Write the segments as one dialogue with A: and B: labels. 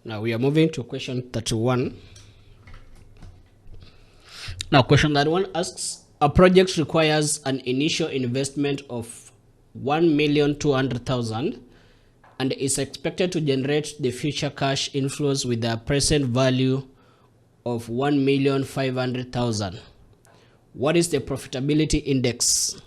A: Now we are moving to question 31. Now question 31 asks, a project requires an initial investment of 1,200,000 and is expected to generate the future cash inflows with a present value of 1,500,000. What is the profitability index?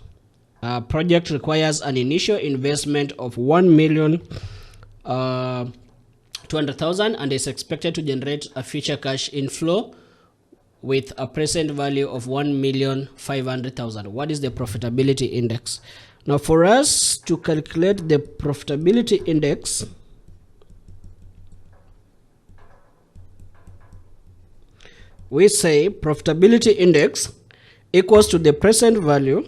A: A project requires an initial investment of 1,200,000 and is expected to generate a future cash inflow with a present value of 1,500,000. What is the profitability index? Now, for us to calculate the profitability index, we say profitability index equals to the present value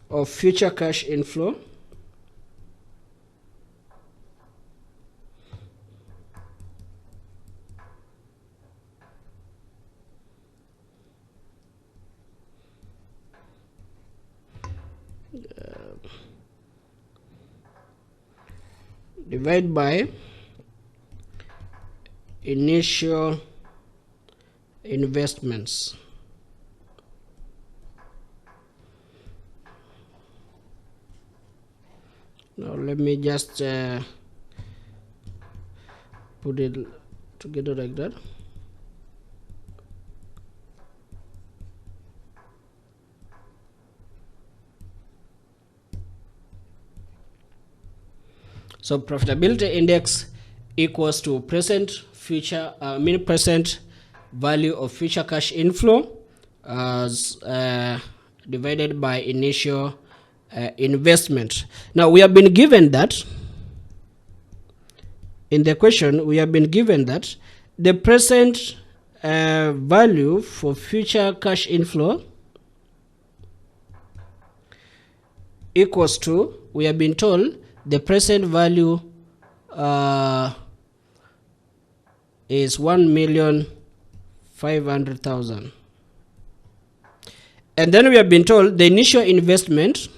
A: of future cash inflow divided by initial investments. Now let me just put it together like that. So profitability index equals to present value of future cash inflow as divided by initial investment. Now we have been given that in the question, we have been given that the present value for future cash inflow equals to, we have been told the present value is 1,500,000. And then we have been told the initial investment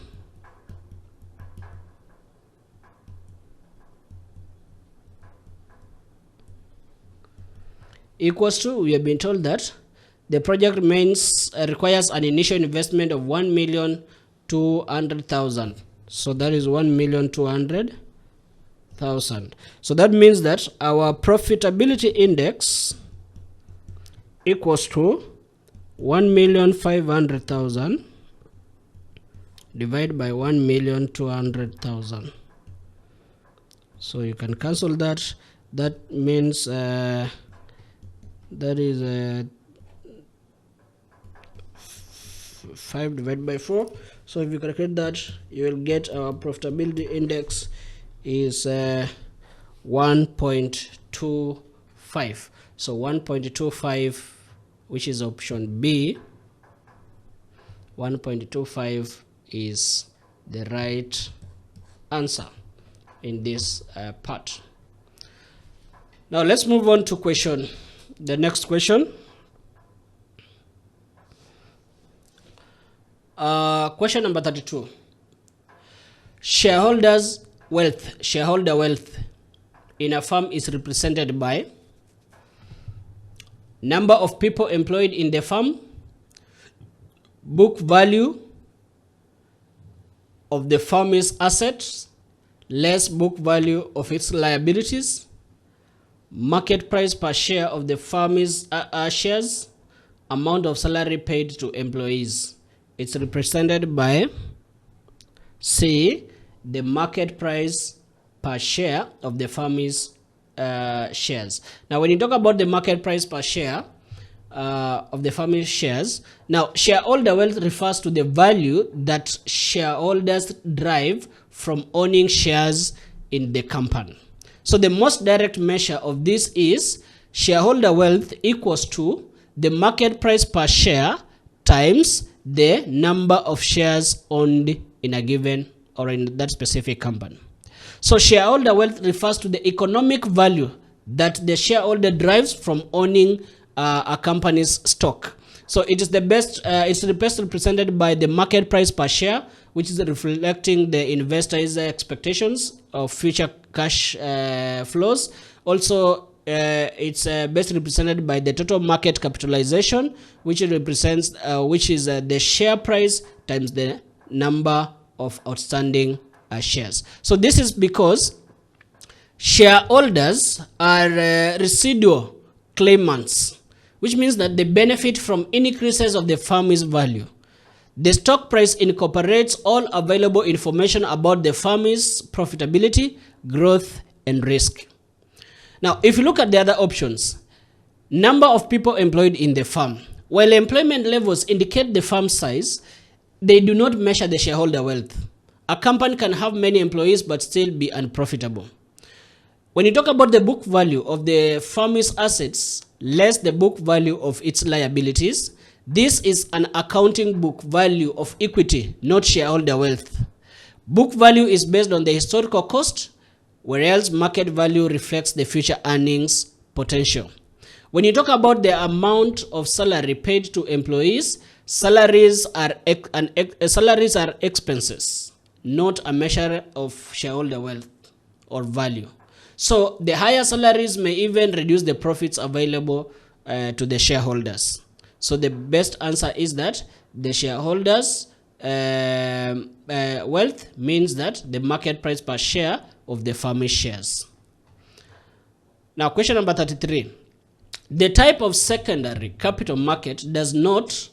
A: equals to, we have been told that the project requires an initial investment of 1,200,000. So that is 1,200,000. So that means that our profitability index equals to 1,500,000 divided by 1,200,000. So you can cancel that. That means that is 5 divided by 4. So if you calculate that, you will get our profitability index is 1.25. So 1.25, which is option B, 1.25 is the right answer in this part. Now let's move on to the next question. Question number 32. Shareholder wealth in a firm is represented by number of people employed in the firm, book value of the firm's assets, less book value of its liabilities, market price per share of the firm's shares, amount of salary paid to employees. It's represented by C, the market price per share of the firm's shares. Now, when you talk about the market price per share of the firm's shares, now shareholder wealth refers to the value that shareholders derive from owning shares in the company. So the most direct measure of this is shareholder wealth equals to the market price per share times the number of shares owned in a given or in that specific company. So shareholder wealth refers to the economic value that the shareholder derives from owning a company's stock. So it is the best, it's the best represented by the market price per share, which is reflecting the investors' expectations of future cash flows. Also, it's best represented by the total market capitalization, which represents, which is the share price times the number of outstanding shares. So this is because shareholders are residual claimants, which means that they benefit from increases of the firm's value. The stock price incorporates all available information about the firm's profitability, growth, and risk. Now, if you look at the other options, number of people employed in the firm. While employment levels indicate the firm size, they do not measure the shareholder wealth. A company can have many employees but still be unprofitable. When you talk about the book value of the firm's assets less the book value of its liabilities, this is an accounting book value of equity, not shareholder wealth. Book value is based on the historical cost, whereas market value reflects the future earnings potential. When you talk about the amount of salary paid to employees, salaries are expenses, not a measure of shareholder wealth or value. So the higher salaries may even reduce the profits available to the shareholders. So the best answer is that the shareholders' wealth means that the market price per share of the firm's shares. Now, question number 33. The type of secondary capital market does not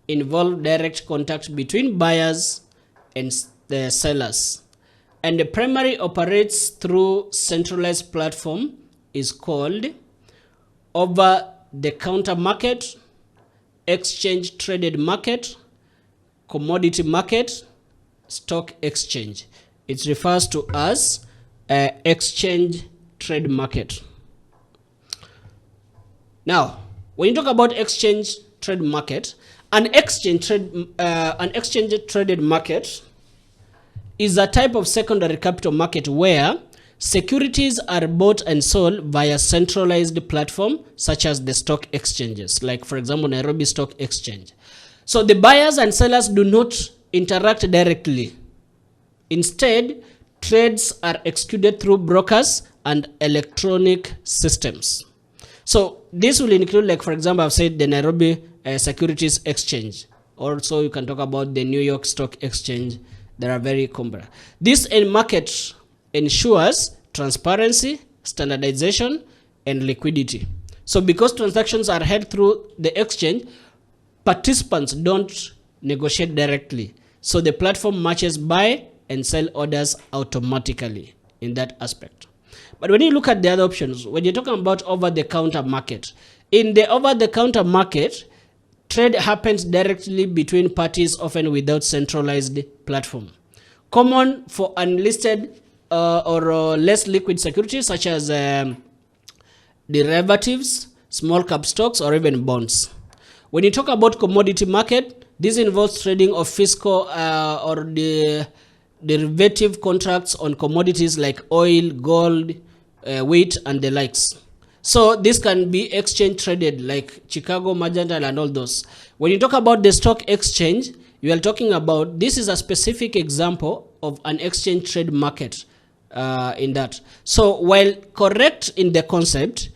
A: involve direct contact between buyers and the sellers, and the primary operates through centralized platform is called over-the-counter market, exchange traded market, commodity market, stock exchange. It refers to as exchange trade market. Now, when you talk about exchange trade market, an exchange traded market is a type of secondary capital market where securities are bought and sold via centralized platform such as the stock exchanges, like for example Nairobi Stock Exchange. So the buyers and sellers do not interact directly. Instead, trades are executed through brokers and electronic systems. So this will include, like for example, I've said the Nairobi Securities Exchange. Also, you can talk about the New York Stock Exchange. They are very common. This market ensures transparency, standardization, and liquidity. So because transactions are held through the exchange, participants don't negotiate directly. So the platform matches buy and sell orders automatically in that aspect. But when you look at the other options, when you're talking about over-the-counter market, in the over-the-counter market, trade happens directly between parties, often without centralized platform. Common for unlisted or less liquid securities such as derivatives, small cap stocks, or even bonds. When you talk about commodity market, this involves trading of physical or the derivative contracts on commodities like oil, gold, wheat, and the likes. So this can be exchange traded like Chicago, Mercantile, and all those. When you talk about the stock exchange, you are talking about, this is a specific example of an exchange trade market in that. So while correct in the concept,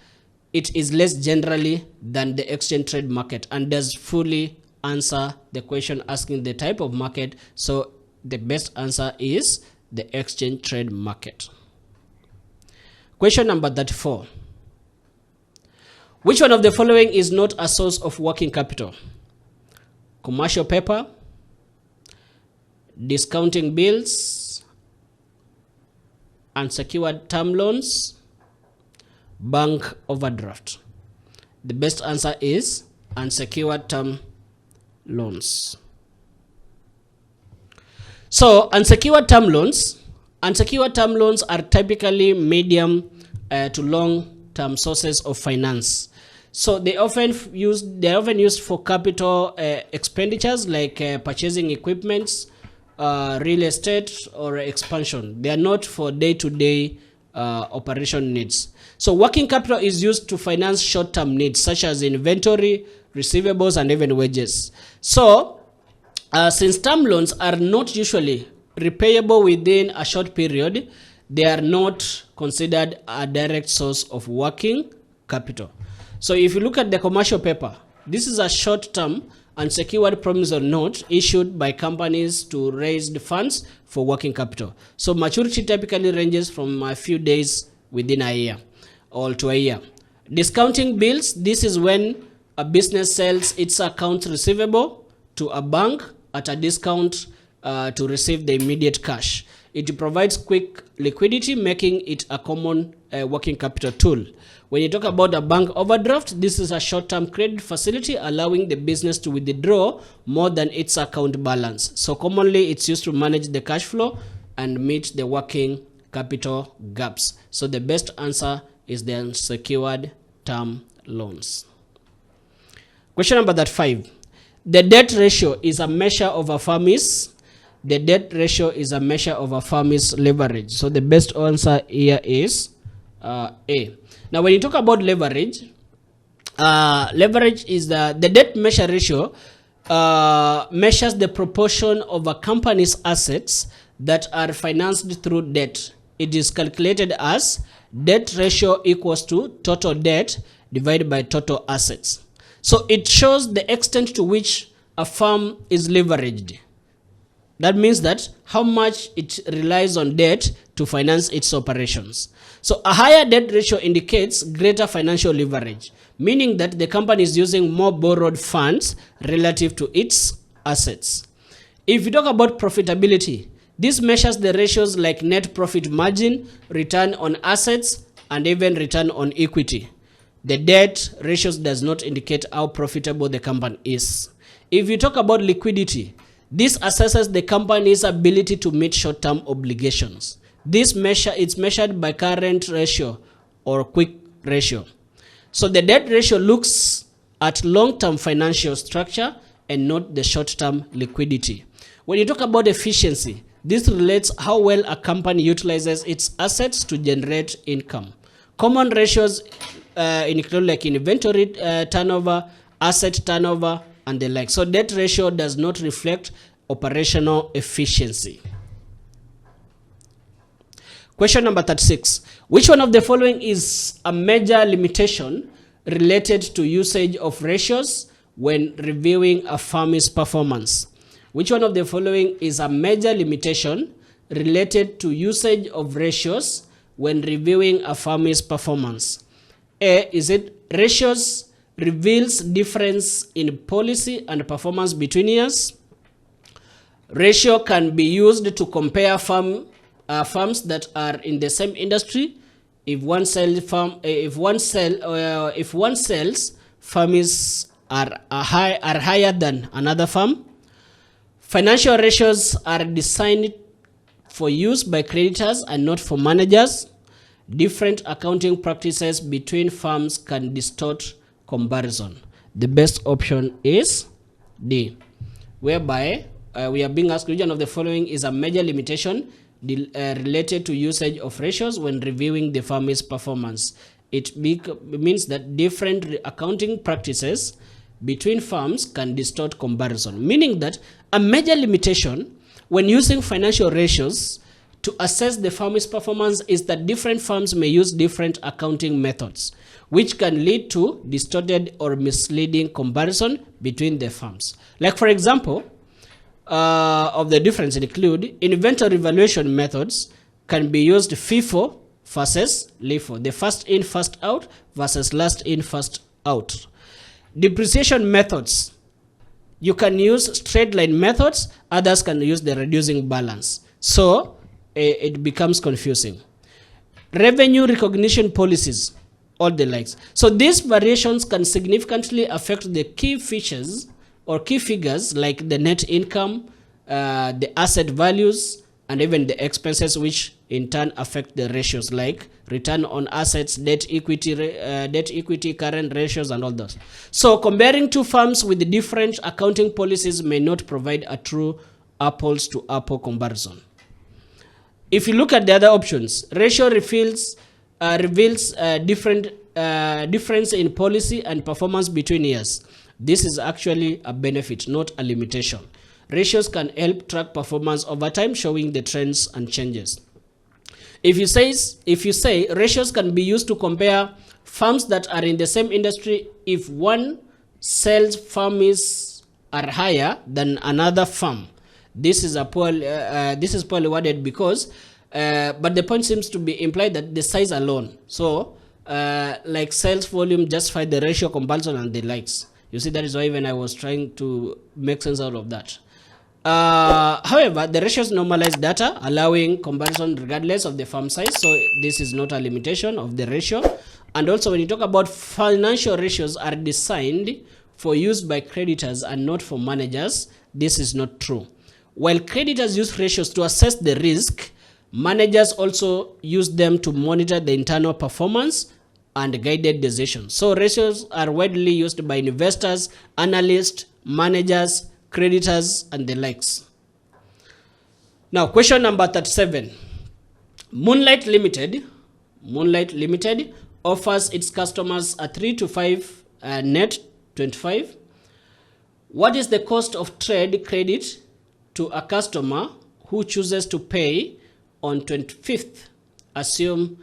A: it is less generally than the exchange trade market and does fully answer the question asking the type of market. So the best answer is the exchange trade market. Question number 34. Which one of the following is not a source of working capital? Commercial paper, discounting bills, unsecured term loans, bank overdraft. The best answer is unsecured term loans. So unsecured term loans are typically medium to long-term sources of finance. So they are often used for capital expenditures like purchasing equipment, real estate, or expansion. They are not for day-to-day operation needs. So working capital is used to finance short-term needs such as inventory, receivables, and even wages. So, since term loans are not usually repayable within a short period, they are not considered a direct source of working capital. So if you look at the commercial paper, this is a short-term unsecured promissory note issued by companies to raise the funds for working capital. So maturity typically ranges from a few days within a year or to a year. Discounting bills, this is when a business sells its accounts receivable to a bank at a discount to receive the immediate cash. It provides quick liquidity, making it a common working capital tool. When you talk about a bank overdraft, this is a short-term credit facility allowing the business to withdraw more than its account balance. So commonly, it's used to manage the cash flow and meet the working capital gaps. So the best answer is the unsecured term loans. Question number 35. The debt ratio is a measure of a firm's The debt ratio is a measure of a firm's leverage. So the best answer here is A. Now, when you talk about leverage, leverage is the debt measure ratio measures the proportion of a company's assets that are financed through debt. It is calculated as debt ratio equals to total debt divided by total assets. So it shows the extent to which a firm is leveraged. That means that how much it relies on debt to finance its operations. So a higher debt ratio indicates greater financial leverage, meaning that the company is using more borrowed funds relative to its assets. If you talk about profitability, this measures the ratios like net profit margin, return on assets, and even return on equity. The debt ratios does not indicate how profitable the company is. If you talk about liquidity, this assesses the company's ability to meet short-term obligations. This measure is measured by current ratio or quick ratio. So the debt ratio looks at long-term financial structure and not the short-term liquidity. When you talk about efficiency, this relates how well a company utilizes its assets to generate income. Common ratios include like inventory turnover, asset turnover, and the like. So debt ratio does not reflect operational efficiency. Question number 36. Which one of the following is a major limitation related to usage of ratios when reviewing a firm's performance? Which one of the following is a major limitation related to usage of ratios when reviewing a firm's performance? A, is it ratios reveals difference in policy and performance between years? Ratio can be used to compare firms that are in the same industry. If one sells, firms are higher than another firm. Financial ratios are designed for use by creditors and not for managers. Different accounting practices between firms can distort comparison. The best option is D, whereby we are being asked which one of the following is a major limitation related to usage of ratios when reviewing the firm's performance. It means that different accounting practices between firms can distort comparison, meaning that a major limitation when using financial ratios to assess the firm's performance is that different firms may use different accounting methods, which can lead to distorted or misleading comparison between the firms. Like for example, of the difference include inventory valuation methods can be used FIFO versus LIFO, the first in, first out versus last in, first out. Depreciation methods, you can use straight line methods, others can use the reducing balance. So it becomes confusing. Revenue recognition policies, all the likes. So these variations can significantly affect the key features or key figures like the net income, the asset values, and even the expenses, which in turn affect the ratios like return on assets, debt equity, current ratios, and all those. So comparing two firms with different accounting policies may not provide a true apples to apple comparison. If you look at the other options, ratio reveals difference in policy and performance between years. This is actually a benefit, not a limitation. Ratios can help track performance over time, showing the trends and changes. If you say ratios can be used to compare firms that are in the same industry if one sales firms are higher than another firm, this is poorly worded because but the point seems to be implied that the size alone, so like sales volume, justify the ratio comparison and the likes. You see, that is why even I was trying to make sense out of that. However, the ratios normalize data, allowing comparison regardless of the firm size. So this is not a limitation of the ratio. And also, when you talk about financial ratios are designed for use by creditors and not for managers, this is not true. While creditors use ratios to assess the risk, managers also use them to monitor the internal performance and guided decisions. So ratios are widely used by investors, analysts, managers, creditors, and the likes. Now, question number 37. Moonlight Limited offers its customers a 3 to 5 net 25. What is the cost of trade credit to a customer who chooses to pay on 25th? Assume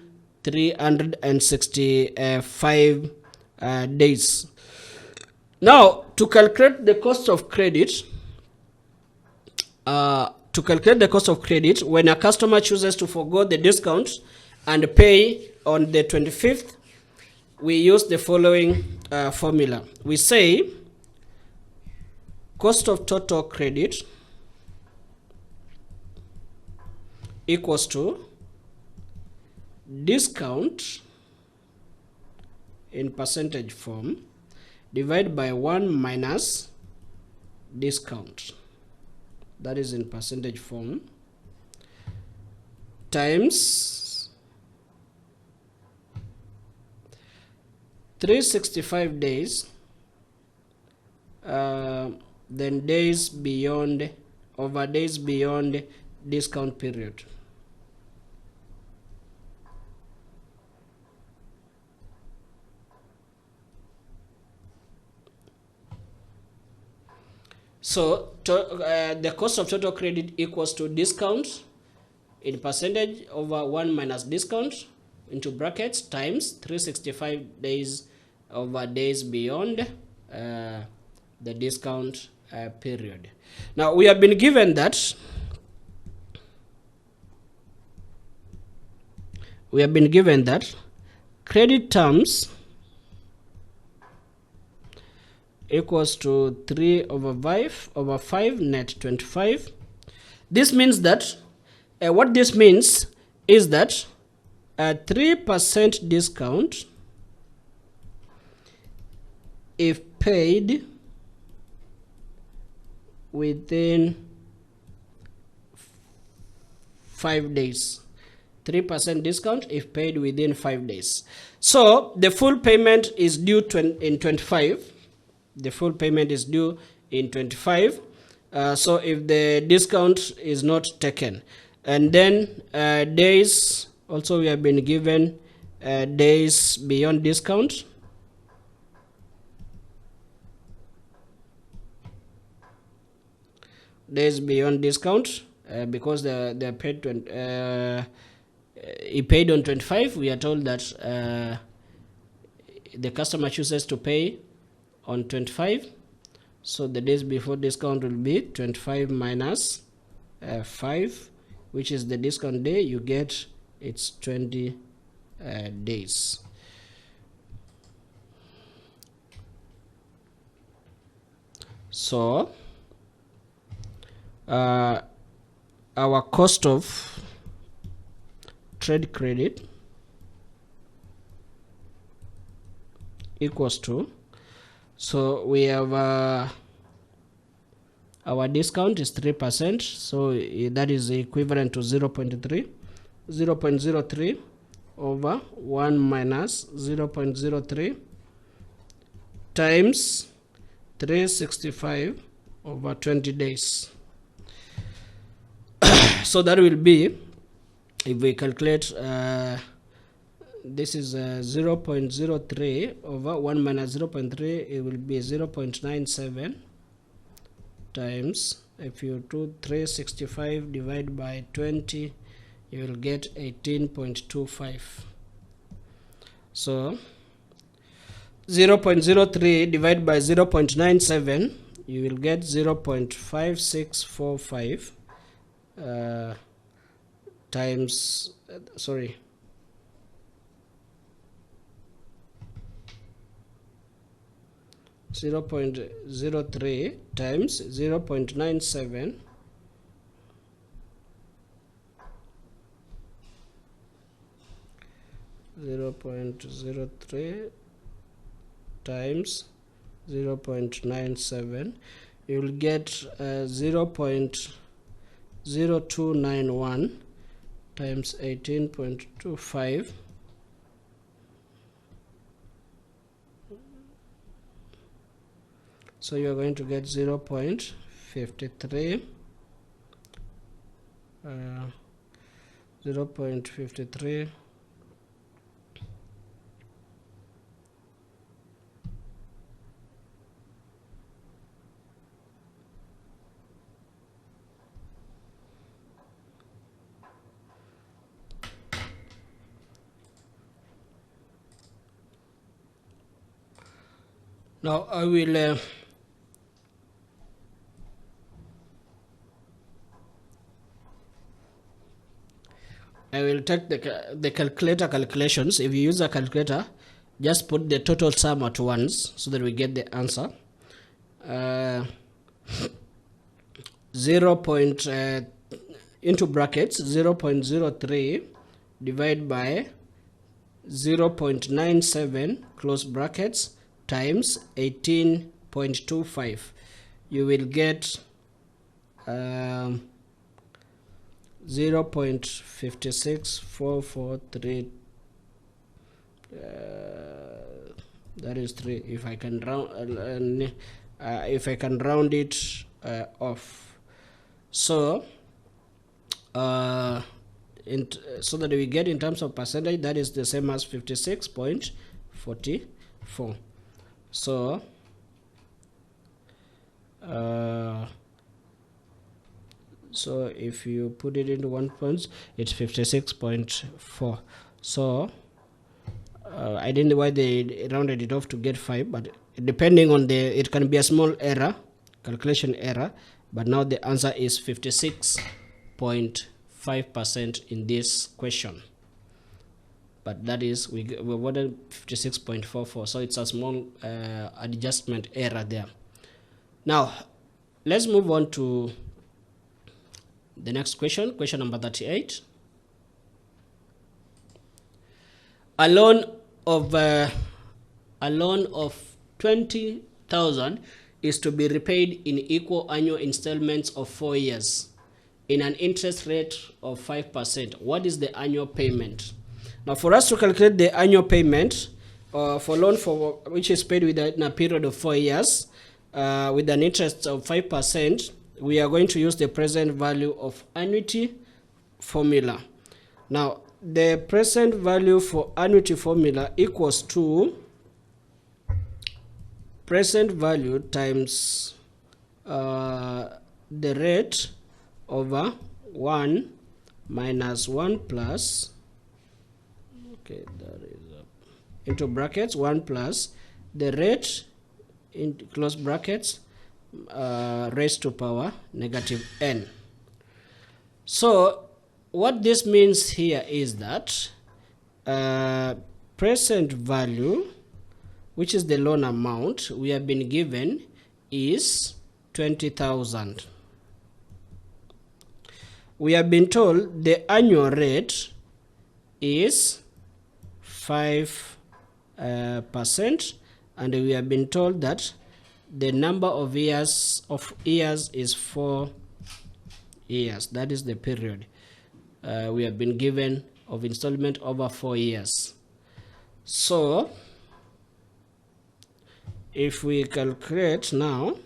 A: 365 days. Now, to calculate the cost of credit, when a customer chooses to forgo the discount and pay on the 25th, we use the following formula. We say cost of total credit equals to discount in percentage form divided by 1 minus discount, that is in percentage form, times 365 days, then days beyond discount period. So the cost of total credit equals to discount in percentage over 1 minus discount into brackets times 365 days over days beyond the discount period. Now we have been given that credit terms equals to 3 over 5 net 25. This means that what this means is that a 3% discount if paid within 5 days. 3% discount if paid within 5 days. So the full payment is due in 25. The full payment is due in 25. So if the discount is not taken, and then days, also we have been given days beyond discount. Days beyond discount because they paid he paid on 25. We are told that the customer chooses to pay on 25, so the days before discount will be 25 minus 5, which is the discount day. You get it's 20 days. So our cost of trade credit equals to, so we have our discount is 3%, so that is equivalent to 0.03 over 1 minus 0.03 times 365 over 20 days. So that will be, if we calculate this is 0.03 over 1 minus 0.3, it will be 0.97 times, if you do 365 divided by 20, you will get 18.25. So 0.03 divided by 0.97, you will get 0.5645 times, 0.03 times 0.97 0.03 times 0.97, you will get 0.0291 times 18.25. So you are going to get 0.53 0.53 Now I will take the calculator calculations. If you use a calculator, just put the total sum at once so that we get the answer. 0. Into brackets 0.03 divided by 0.97 close brackets times 18.25. You will get 0.56443. That is 3. If I can round it off, so so that we get in terms of percentage, that is the same as 56.44. So so if you put it into 1 point, it's 56.4. So I didn't know why they rounded it off to get 5, but depending on it can be a small error, calculation error, but now the answer is 56.5% in this question. But that is, we wanted 56.44, so it's a small adjustment error there. Now let's move on to the next question, question number 38. A loan of 20,000 is to be repaid in equal annual installments of 4 years in an interest rate of 5%. What is the annual payment? Now, for us to calculate the annual payment for loan which is paid within a period of 4 years with an interest of 5%, we are going to use the present value of annuity formula. Now, the present value for annuity formula equals to present value times the rate over 1 minus 1 plus, okay, that is into brackets 1 plus the rate in close brackets raised to power negative n. So what this means here is that present value, which is the loan amount we have been given, is 20,000. We have been told the annual rate is 5%, and we have been told that the number of years is 4 years. That is the period we have been given of installment over 4 years. So if we calculate now,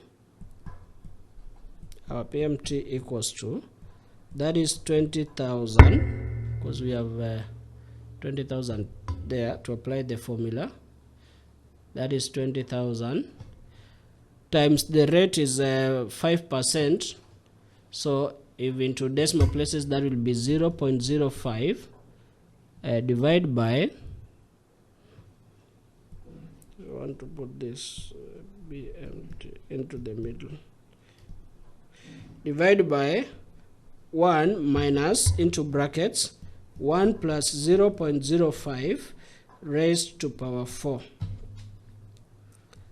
A: our PMT equals to, that is 20,000, because we have 20,000 there to apply the formula. That is 20,000 times the rate is 5%. So if into decimal places, that will be 0.05 divided by, I want to put this be empty into the middle, divided by 1 minus into brackets 1 plus 0.05 raised to power 4.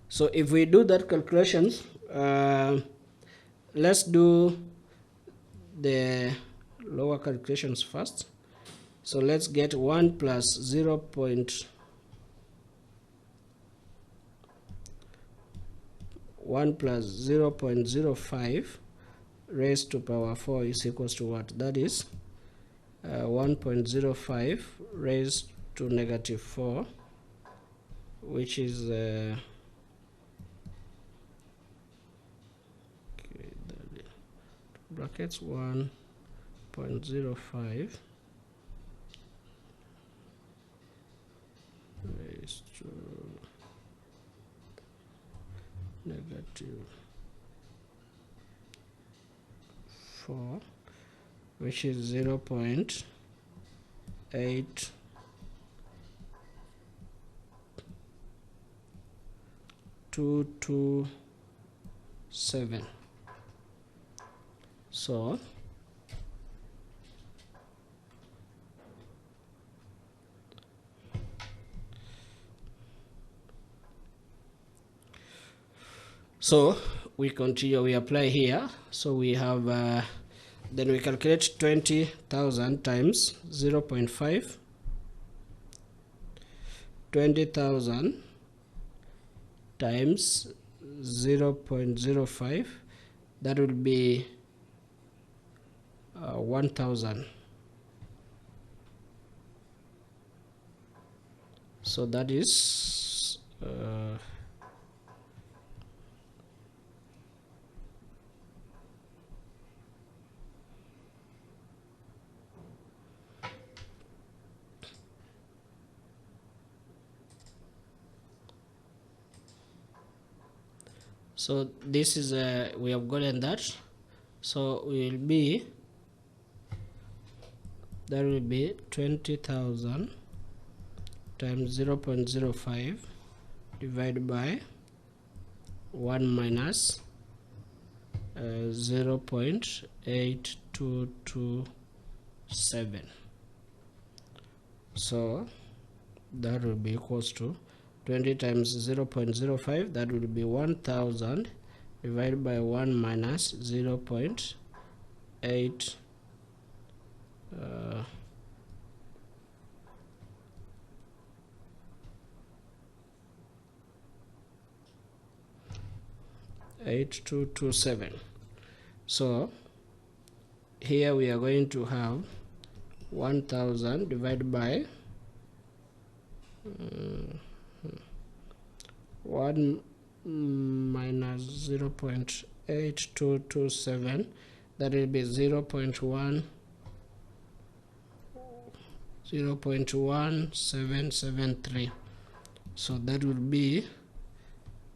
A: So if we do that calculations, let's do the lower calculations first. So let's get 1 plus 0.05 raised to power 4 is equals to what? That is 1.05 raised to negative 4, which is brackets 1.05 raised to negative 4, which is 0.8227. So we continue, we apply here. So we have then we calculate 20,000 times 0.5, 20,000 times 0.05, that will be 1,000. So that is so this is we have gotten that. So we will be, that will be 20,000 times 0.05 divided by 1 minus 0.8227. So that will be equals to 20 times 0.05, that will be 1,000 divided by 1 minus 0.8 8227. So here we are going to have 1,000 divided by 1 minus 0.8227, that will be 0.1773. So that will be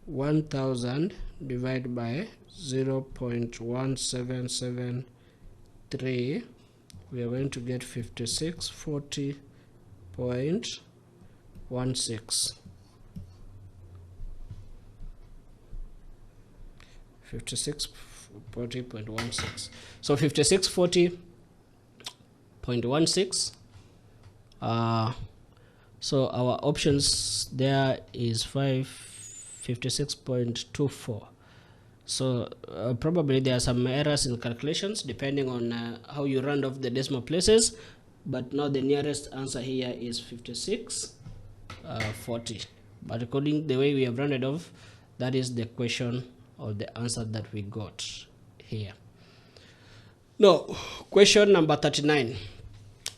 A: 1,000 divided by 0.1773. We are going to get 5640.16. 5640.16. So 5640.16. So our options there is 56.24. So probably there are some errors in calculations depending on how you round off the decimal places, but now the nearest answer here is 5640. But according to the way we have rounded off, that is the question or the answer that we got here. Now, question number 39.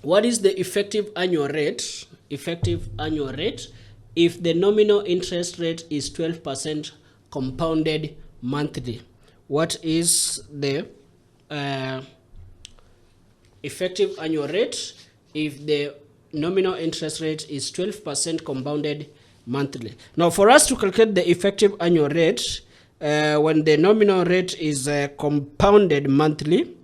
A: What is the effective annual rate? Effective annual rate if the nominal interest rate is 12% compounded monthly. What is the effective annual rate if the nominal interest rate is 12% compounded monthly. Now, for us to calculate the effective annual rate, when the nominal rate is compounded monthly,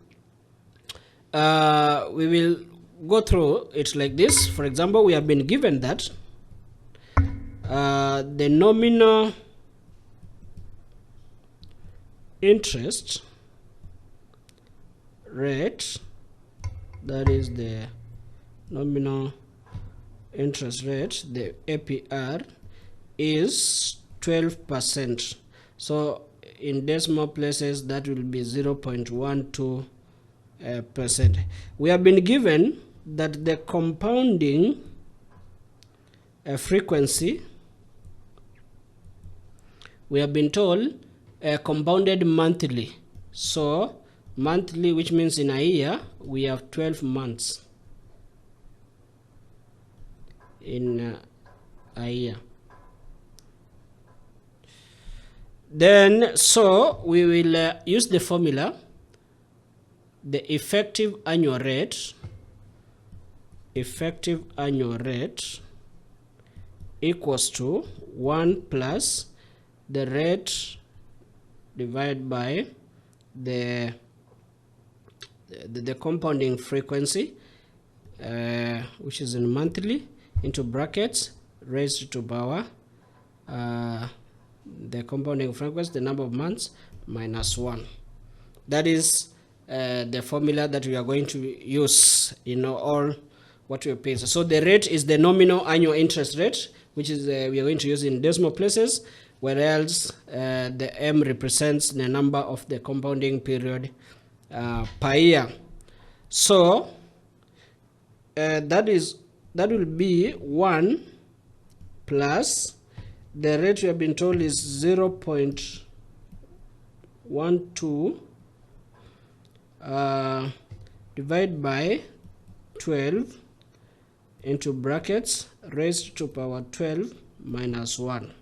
A: we will go through it like this. For example, we have been given that the nominal interest rate, that is the nominal interest rate, the APR, is 12%. So in decimal places, that will be 0.12%. We have been given that the compounding frequency, we have been told compounded monthly. So monthly, which means in a year, we have 12 months in a year. Then, so we will use the formula, the effective annual rate equals to 1 plus the rate divided by the compounding frequency, which is in monthly, into brackets raised to power the compounding frequency, the number of months, minus 1. That is the formula that we are going to use in all what we pay. So the rate is the nominal annual interest rate, which is we are going to use in decimal places, whereas the M represents the number of the compounding period per year. So that will be 1 plus the rate we have been told is 0.12 divided by 12 into brackets raised to power 12 minus 1.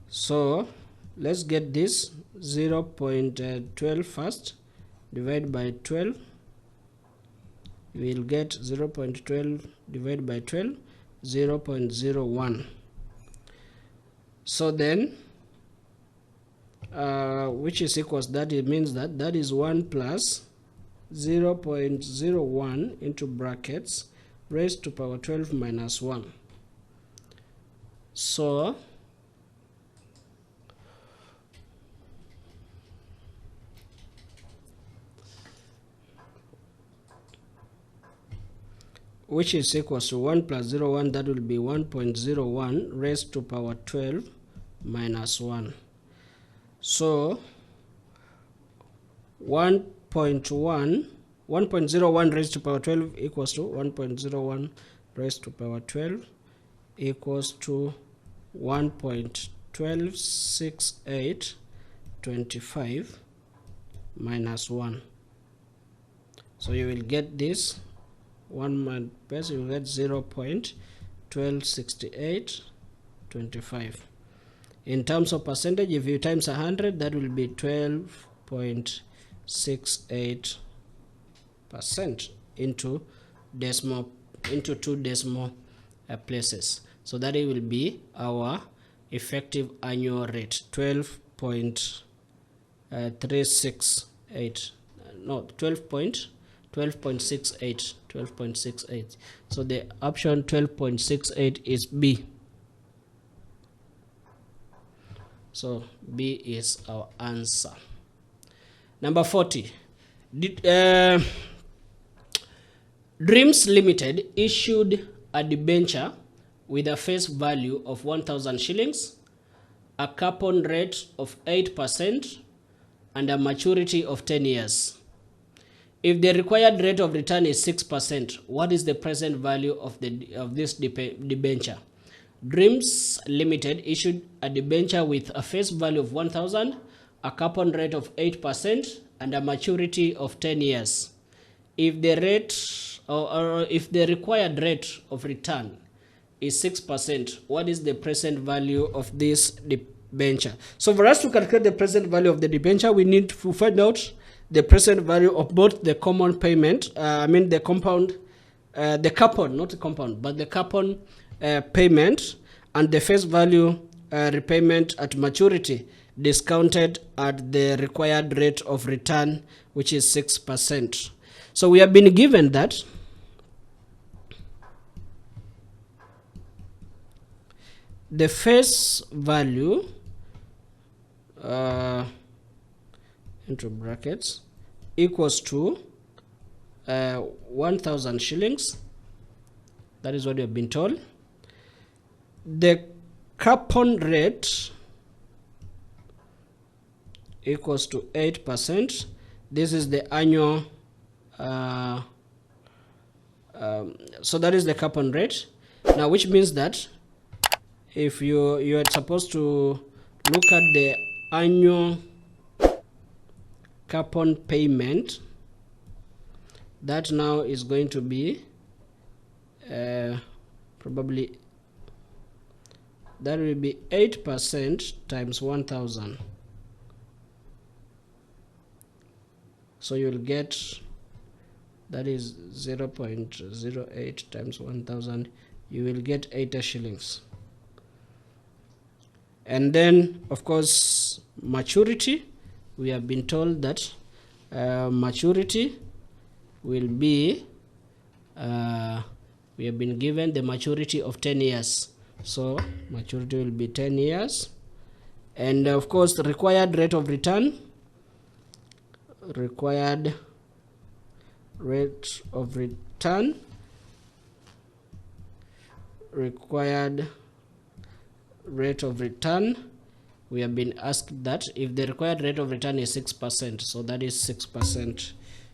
A: So let's get this 0.12 first, divided by 12. We'll get 0.12 divided by 12, 0.01. So then, which is equals that, it means that that is 1 plus 0.01 into brackets raised to power 12 minus 1. So which is equals to 1 plus 0.1, that will be 1.01 raised to power 12 minus 1. So 1.01 raised to power 12 equals to 1.01 raised to power 12 equals to 1.126825 minus 1. So you will get this 1 month base, you will get 0.126825. In terms of percentage, if you times 100, that will be 12.68% into two decimal places. So that it will be our effective annual rate, 12.368. No, 12.68. So the option 12.68 is B. So B is our answer. Number 40. Dreams Limited issued a debenture with a face value of 1,000 shillings, a coupon rate of 8%, and a maturity of 10 years. If the required rate of return is 6%, what is the present value of this debenture? Dreams Limited issued a debenture with a face value of 1,000, a coupon rate of 8%, and a maturity of 10 years. If the rate or if the required rate of return is 6%, what is the present value of this debenture? So for us to calculate the present value of the debenture, we need to find out the present value of both the common payment, the compound the coupon, not the compound, but the coupon payment and the face value repayment at maturity discounted at the required rate of return, which is 6%. So we have been given that the face value into brackets equals to 1,000 shillings. That is what we have been told. The coupon rate equals to 8%. This is the annual, so that is the coupon rate. Now, which means that if you are supposed to look at the annual coupon payment, that now is going to be probably, that will be 8% times 1,000. So you'll get, that is 0.08 times 1,000. You will get 80 shillings. And then, of course, maturity. We have been told that maturity will be, we have been given the maturity of 10 years. So maturity will be 10 years. And of course, the required rate of return, required rate of return, required rate of return, we have been asked that if the required rate of return is 6%, so that is 6%,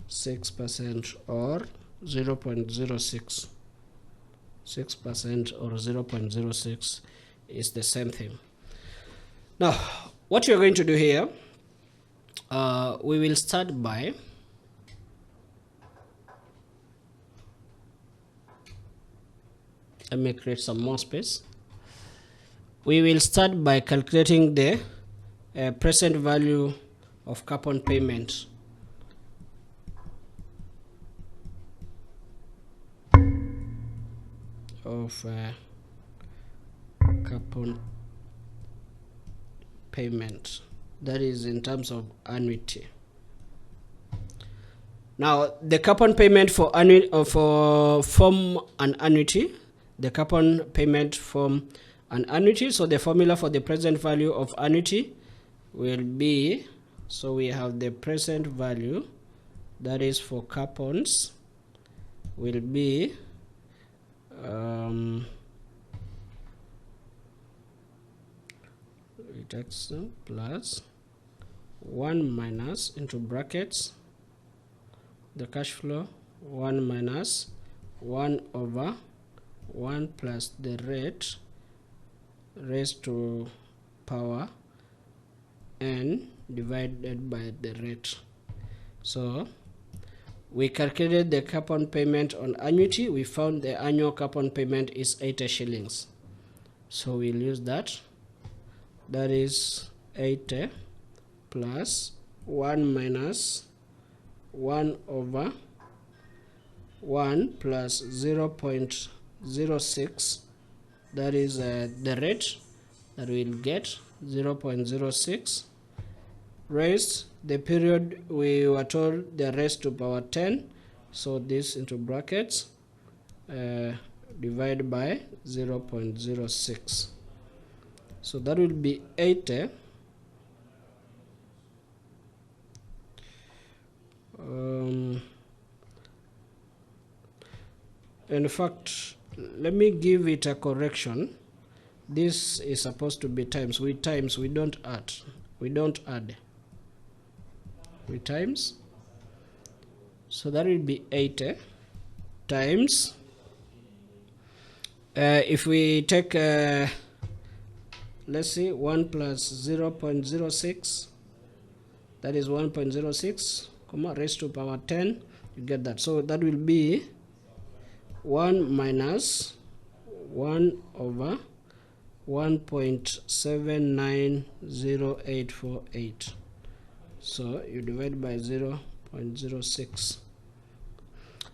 A: 6% or 0.06, 6% or 0.06 is the same thing. Now, what you're going to do here, we will start by let me create some more space. We will start by calculating the present value of coupon payment. Of coupon payment, that is in terms of annuity. Now, the coupon payment for form an annuity, the coupon payment form an annuity. So the formula for the present value of annuity will be, so we have the present value, that is for coupons, will be plus 1 minus into brackets the cash flow 1 minus 1 over 1 plus the rate raised to power n divided by the rate. So we calculated the coupon payment on annuity. We found the annual coupon payment is 80 shillings. So we'll use that. That is 80 plus 1 minus 1 over 1 plus 0.06. That is the rate that we'll get, 0.06. Raised, the period we were told the raised to power 10. So this into brackets, divide by 0.06. So that will be 80. In fact, let me give it a correction. This is supposed to be times. We times, we don't add. We don't add. We times. So that will be 80 times. If we take, let's see, 1 plus 0.06, that is 1.06, raised to power 10, you get that. So that will be 1 minus 1 over 1.790848. So you divide by 0.06.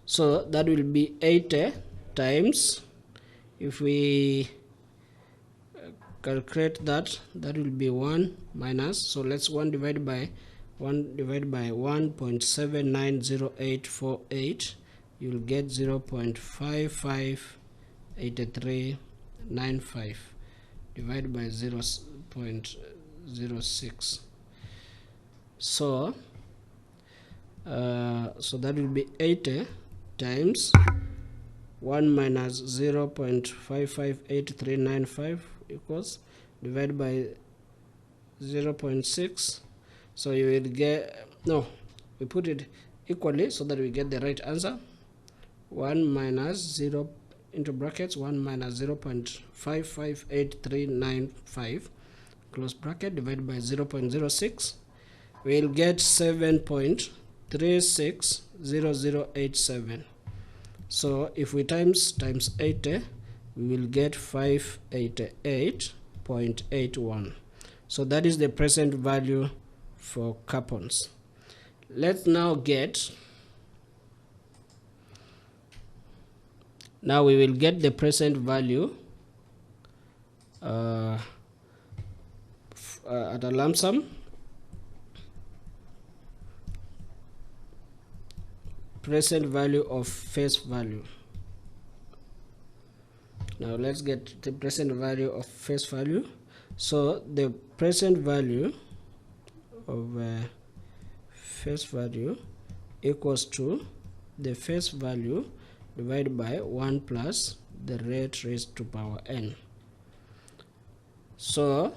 A: So that will be 80 times, if we calculate that, that will be 1 minus, so let's 1 divided by 1.790848, you'll get 0.558395 divided by 0.06. So that will be 80 times 1 minus 0.558395 equals divided by 0.6. So you will get, no, we put it equally so that we get the right answer. 1 minus 0 into brackets 1 minus 0.558395 close bracket divided by 0.06. We'll get 7.360087. So if we times 80, we will get 588.81. So that is the present value for coupons. Let's now get, now we will get the present value at a lump sum. Present value of face value. Now let's get the present value of face value. So the present value of face value equals to the face value divided by 1 plus the rate raised to power n. So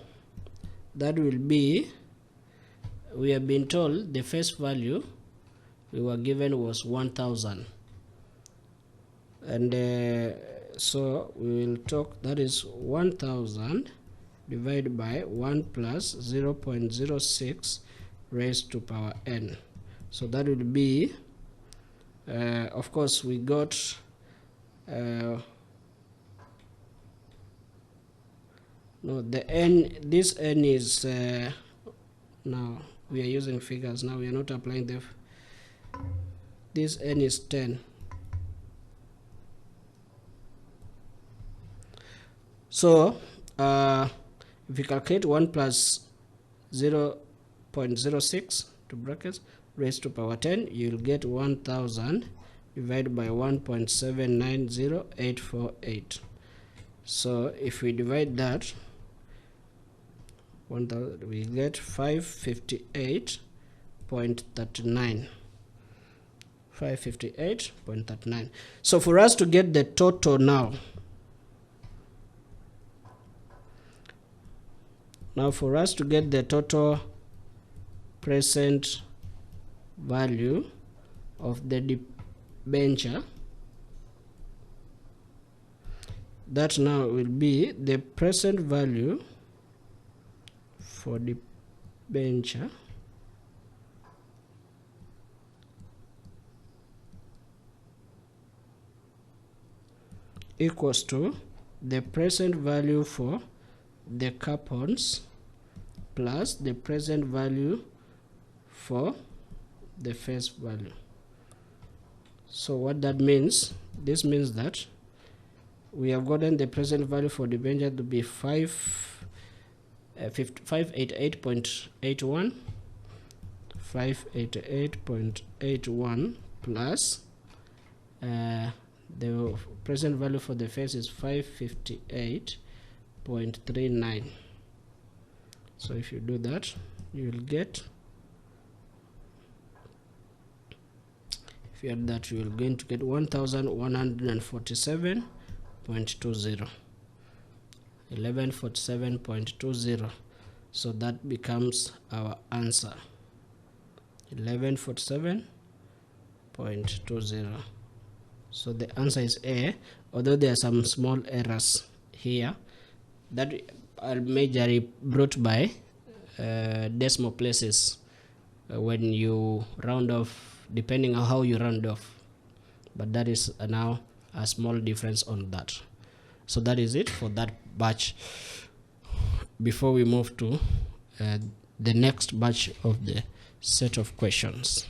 A: that will be, we have been told the face value we were given was 1000, and so we will talk, that is 1000 divided by 1 plus 0.06 raised to power n. So that will be, of course we got no, the n, this n is now we are using figures, now we are not applying the, this n is 10. So if we calculate 1 plus 0.06 to brackets raised to power 10, you'll get 1000 divided by 1.790848. So if we divide that, 1000, we get 558.39. 558.39. So for us to get the total now, for us to get the total present value of the debenture, that now will be the present value for the debenture equals to the present value for the coupons plus the present value for the face value. So what that means, this means that we have gotten the present value for the debenture to be 588.81 588.81 plus the present value for the face is 558.39. So if you do that, you will get, if you add that, you will going to get 1147.20 1147.20. So that becomes our answer, 1147.20. So the answer is A, although there are some small errors here that are majorly brought by decimal places when you round off, depending on how you round off. But that is now a small difference on that. So that is it for that batch. Before we move to the next batch of the set of questions.